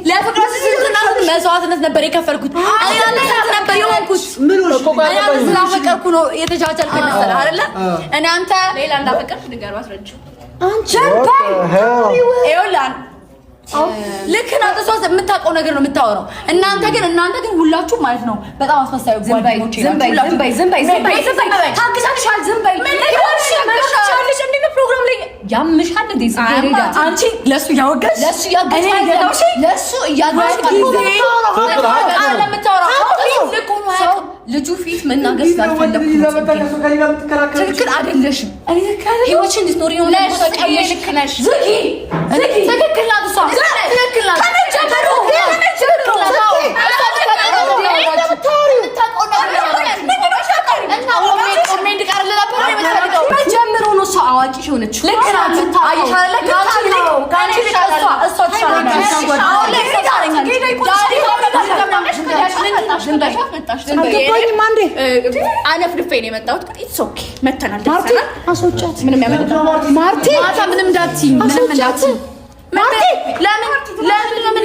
ለፍቅር ስንትና መስዋዕትነት ነበር የከፈልኩት እኔ አንተ ነበር የሆንኩት ምን ነው እኔ አንተ ስላፈቀርኩ ነው የተጃጃልኩ መሰለህ አይደለ እኔ አንተ ሌላ እንዳፈቀርኩ ንገረው አስረጅው አንቺ ይኸውልህ ልክ ነው ተሷስ የምታውቀው ነገር ነው የምታወራው እናንተ ግን ሁላችሁ ማለት ነው በጣም አስፈሳዩ ጓደኞቼ ናችሁ ዝም በይ ታግዛልሻል ዝም በይ ምን ይወርሻልሽ እንዴ ፕሮግራም ላይ ያምሻል እንዴ ሲገረዳ አንቺ ለሱ ያወጋሽ ለሱ ያጋሽ ልጁ ፊት መናገር ስላልፈለኩ ትክክል አይደለሽም ህይወትሽን እንድትኖሪ ነው ለሽ ከነሽ ዝጊ ትክክል ናት እሷ ትክክል ናት ከመጀመሩ ጀምሮ ነው ሰው አዋቂ ሆነች ልክ ናት አይሻለ ካንቺ እሷ አነፍልፌ ነው የመጣሁት ግን ኢትስ ኦኬ መተናል ደርሰናል አሶቻት ምንም ያመጣ ማርቲ ማታ ምንም እንዳትዪ ምንም እንዳትዪ ማርቲ ለምን